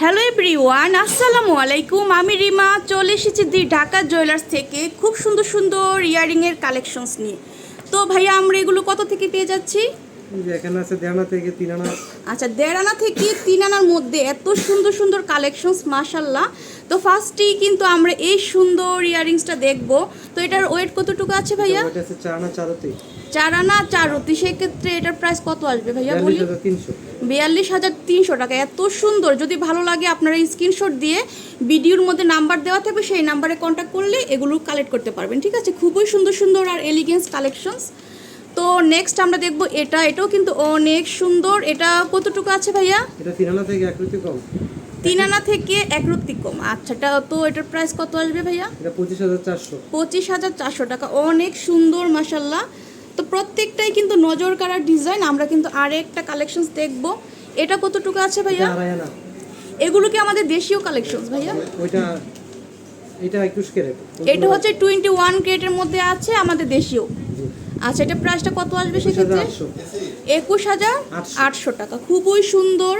Hello everyone, আসসালামু আলাইকুম। আমি রিমা চলে এসেছি দি ঢাকা জুয়েলার্স থেকে খুব সুন্দর সুন্দর ইয়ারিংয়ের কালেকশনস নিয়ে। তো ভাইয়া আমরা এগুলো কত থেকে পেয়ে যাচ্ছি? এখানে আছে 1.5 আনা থেকে 3 আনা। আচ্ছা, 1.5 আনা থেকে 3 আনার মধ্যে এত সুন্দর সুন্দর কালেকশনস, মাশাল্লাহ। তো ফার্স্টেই কিন্তু আমরা এই সুন্দর ইয়ারিংসটা দেখব। তো এটার ওয়েট কতটুকু আছে ভাইয়া? এটা আছে 4 আনা 4 রতি। 4 আনা 4 রতি। সেক্ষেত্রে এটার প্রাইস কত আসবে ভাইয়া বলি? 42,300। 42,300 টাকা। এত সুন্দর, যদি ভালো লাগে আপনারা স্ক্রিনশট দিয়ে ভিডিওর মধ্যে নাম্বার দেওয়া থাকবে, সেই নাম্বারে কন্ট্যাক্ট করলে এগুলো কালেক্ট করতে পারবেন, ঠিক আছে? খুবই সুন্দর সুন্দর আর এলিগেন্স কালেকশনস। তো নেক্সট আমরা দেখব এটাও কিন্তু অনেক সুন্দর। এটা কতটুকু আছে ভাইয়া? এটা 3 আনা থেকে 1 রতি কম। 3 আনা থেকে 1 রতি কম। আচ্ছা, তো এটার প্রাইস কত আসবে ভাইয়া? এটা 25,400। 25,400 টাকা। অনেক সুন্দর, মাশাল্লাহ। তো প্রত্যেকটাই কিন্তু নজর কাড়ার ডিজাইন। আমরা কিন্তু আরেকটা কালেকশনস দেখব। এটা কতটুকু আছে ভাইয়া? 2.5 আনা। এগুলো কি আমাদের দেশীয় কালেকশনস ভাইয়া? এটা 21 ক্যারেট। এটা হচ্ছে 21 ক্যারেটের মধ্যে আছে, আমাদের দেশীয়। আচ্ছা, এটা প্রাইসটা কত আসবে সেক্ষেত্রে? 21,800 টাকা। খুবই সুন্দর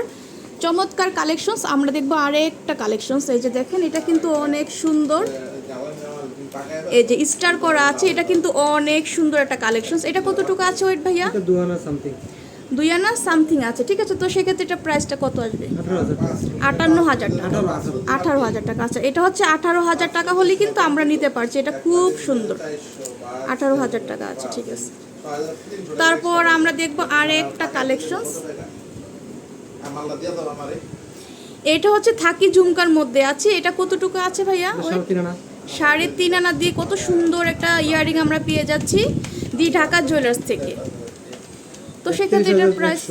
চমৎকার কালেকশনস। আমরা দেখবো আরেকটা কালেকশনস। এই যে দেখেন, এটা কিন্তু অনেক সুন্দর। এই যে স্টার করা আছে, এটা কিন্তু অনেক সুন্দর একটা কালেকশনস। এটা কতটুকু আছে ওয়েট ভাইয়া? এটা 2 আনা সামথিং। 2 আনা সামথিং আছে, ঠিক আছে। তো সেক্ষেত্রে এটা প্রাইসটা কত আসবে? 58,000 টাকা। 18,000 টাকা। আচ্ছা, এটা হচ্ছে 18,000 টাকা হলে কিন্তু আমরা নিতে পারছি। এটা খুব সুন্দর। 18,000 টাকা আছে, ঠিক আছে। তারপর আমরা দেখবো আরেকটা কালেকশনস। এটা হচ্ছে থাকি ঝুমকার মধ্যে আছে। এটা কতটুকু আছে ভাইয়া? 3.5 আনা দিয়ে কত সুন্দর একটা ইয়ারিং আমরা পেয়ে যাচ্ছি দি ঢাকা জুয়েলার্স থেকে। তো সেক্ষেত্রে এটার প্রাইস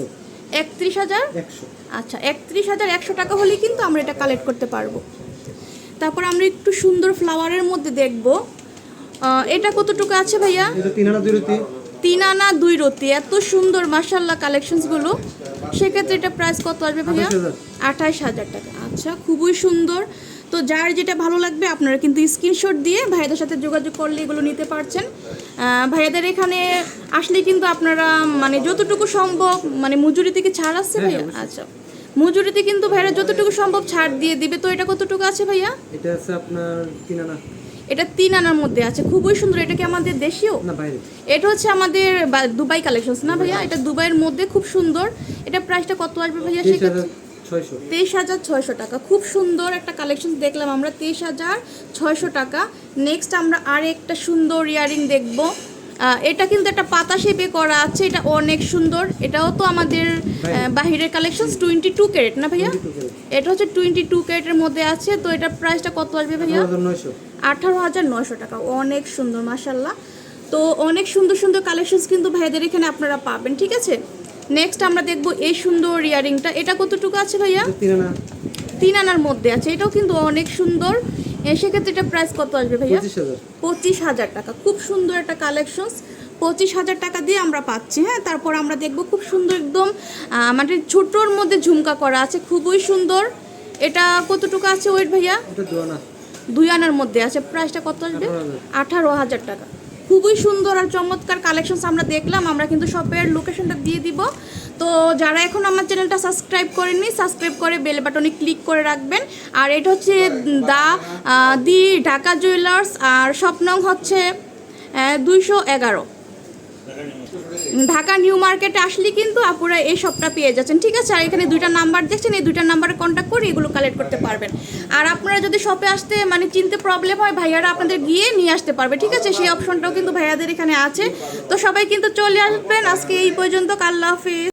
31,100। আচ্ছা, 31,100 টাকা হলে কিন্তু আমরা এটা কালেক্ট করতে পারবো। তারপর আমরা একটু সুন্দর ফ্লাওয়ারের মধ্যে দেখব। এটা কতটুকু আছে ভাইয়া? এটা 3 আনা 2 রতি। 3 আনা 2 রতি। এত সুন্দর মাশাআল্লাহ কালেকশনসগুলো। সেক্ষেত্রে এটা প্রাইস কত আসবে ভাইয়া? 28,000 টাকা। আচ্ছা, খুবই সুন্দর। তো যার যেটা ভালো লাগবে আপনারা কিন্তু স্ক্রিনশট দিয়ে ভাইয়াদের সাথে যোগাযোগ করলে এগুলো নিতে পারছেন। ভাইয়াদের এখানে আসলে কিন্তু আপনারা মানে যতটুকু সম্ভব, মানে মজুরি থেকে ছাড় আছে ভাইয়া? আচ্ছা, মজুরিতে কিন্তু ভাইরা যতটুকু সম্ভব ছাড় দিয়ে দিবে। তো এটা কতটুকু আছে ভাইয়া? এটা আছে আপনার 3 আনা। এটা 3 আনার মধ্যে আছে, খুবই সুন্দর। এটা কি আমাদের দেশীয় না বাইরে? এটা হচ্ছে আমাদের দুবাই কালেকশনস না ভাইয়া? এটা দুবাইয়ের মধ্যে খুব সুন্দর। এটা প্রাইসটা কত আসবে ভাইয়া সেক্ষেত্রে? 23,600 টাকা। খুব সুন্দর একটা কালেকশন দেখলাম আমরা, 23,600 টাকা। নেক্সট আমরা আরেকটা সুন্দর ইয়ারিং দেখব। এটা কিন্তু একটা পাতা শেপে করা আছে, এটা অনেক সুন্দর। এটাও তো আমাদের বাহিরের কালেকশন, 22 ক্যারেট না ভাইয়া? এটা হচ্ছে 22 ক্যারেটের মধ্যে আছে। তো এটার প্রাইসটা কত আসবে ভাইয়া? 18,900 টাকা। অনেক সুন্দর, মাশাল্লাহ। তো অনেক সুন্দর সুন্দর কালেকশনস কিন্তু ভাইয়াদের এখানে আপনারা পাবেন, ঠিক আছে। নেক্সট আমরা দেখবো এই সুন্দর ইয়ারিংটা। এটা কতটুকু আছে ভাইয়া? 3 আনার মধ্যে আছে। এটাও কিন্তু অনেক সুন্দর। সেক্ষেত্রে এটা প্রাইস কত আসবে ভাইয়া? 25,000 টাকা। খুব সুন্দর একটা কালেকশনস। 25,000 টাকা দিয়ে আমরা পাচ্ছি। হ্যাঁ, তারপর আমরা দেখবো খুব সুন্দর একদম মানে ছোটোর মধ্যে ঝুমকা করা আছে, খুবই সুন্দর। এটা কতটুকু আছে ওয়েট ভাইয়া? 2 আনার মধ্যে আছে। প্রাইসটা কত আসবে? 18,000 টাকা। খুবই সুন্দর আর চমৎকার কালেকশনস আমরা দেখলাম। আমরা কিন্তু শপের লোকেশনটা দিয়ে দিব। তো যারা এখন আমার চ্যানেলটা সাবস্ক্রাইব করেননি, সাবস্ক্রাইব করে বেল বাটনে ক্লিক করে রাখবেন। আর এটা হচ্ছে দি ঢাকা জুয়েলার্স, আর শপ নং হচ্ছে 211 ঢাকা নিউ মার্কেটে আসলে কিন্তু আপুরা এই শপটা পেয়ে যাচ্ছেন, ঠিক আছে। আর এখানে 2টা নাম্বার দেখছেন, এই 2টা নাম্বারে কন্ট্যাক্ট করে এগুলো কালেক্ট করতে পারবেন। আর আপনারা যদি শপে আসতে মানে চিনতে প্রবলেম হয়, ভাইয়ারা আপনাদের গিয়ে নিয়ে আসতে পারবে, ঠিক আছে। সেই অপশনটাও কিন্তু ভাইয়াদের এখানে আছে। তো সবাই কিন্তু চলে আসবেন। আজকে এই পর্যন্ত। আল্লাহ হাফেজ।